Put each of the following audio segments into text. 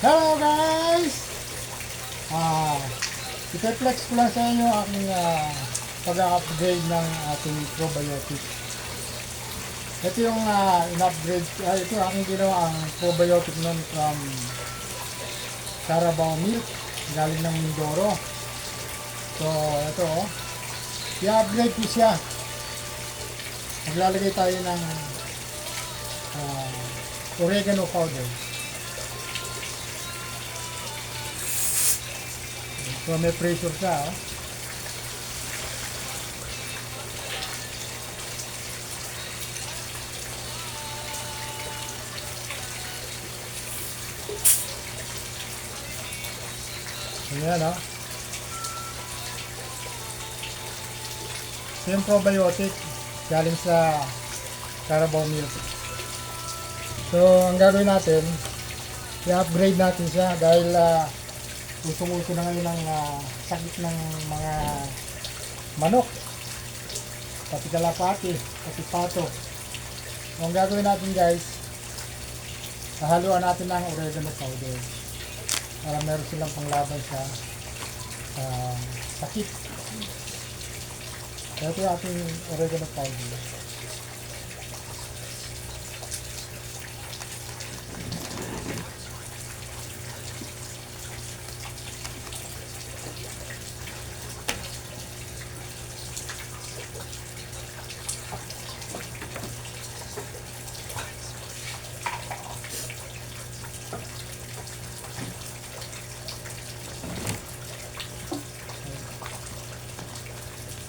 Hello guys! Ipeflex ko lang sa inyo aking pag-upgrade ng ating probiotic. Ito yung in-upgrade, ito yung aking ginawa ang probiotic nun from Carabao Milk, galing ng Mindoro. So, ito i-upgrade ko siya. Maglalagay tayo ng oregano powder. So may pressure siya. Ayan Ito yung probiotic galing sa Carabao Milk. So ang gagawin natin, i-upgrade natin siya dahil usong-uso na ngayon ang sakit ng mga manok, pati kalapati, pati pato. So, ang gagawin natin guys, hahaluan natin ng oregano powder para meron silang panglaban sa sakit. So, ito yung ating oregano powder.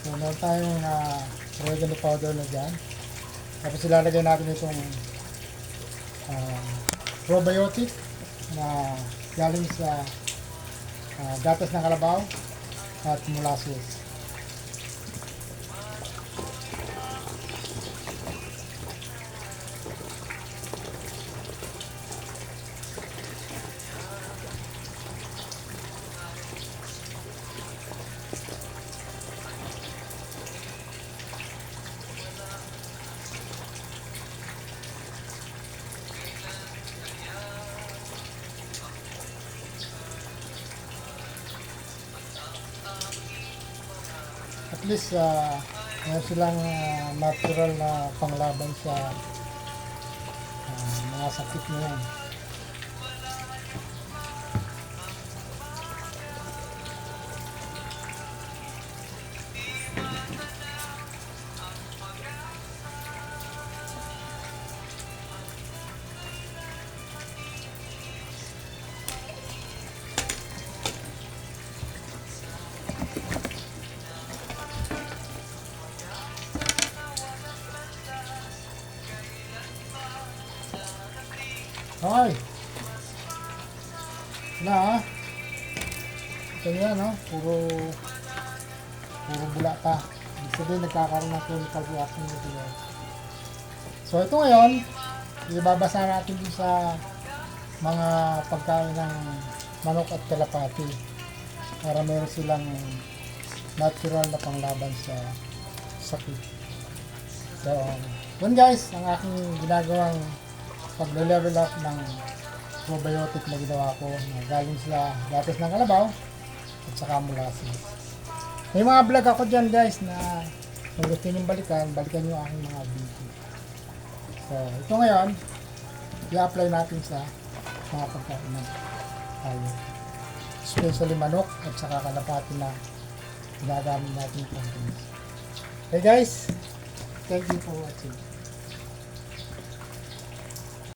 So, meron tayong oregano powder na dyan. Tapos ilalagay natin itong probiotic na galing sa gatas ng kalabaw at molasses. At least meron silang natural na panglaban sa mga sakit na yan. Okay. Na ito yan puro bula pa. Ibig sabihin nagkakaroon ng chemical reaction dito yan. So ito ngayon, ibabasa natin dun sa mga pagkain ng manok at kalapati para meron silang natural na panglaban sa sakit. So, yun guys, ang aking ginagawang pagle-level up ng probiotic na ginawa ko na galing sa gatas ng kalabaw at saka molasses. May mga vlog ako dyan guys na kung gusto nyo balikan nyo aking mga video. So ito ngayon i-apply natin sa mga pagkain ng tayo, especially manok at saka kalapati na ginagamit natin pang. Okay guys, thank you for watching.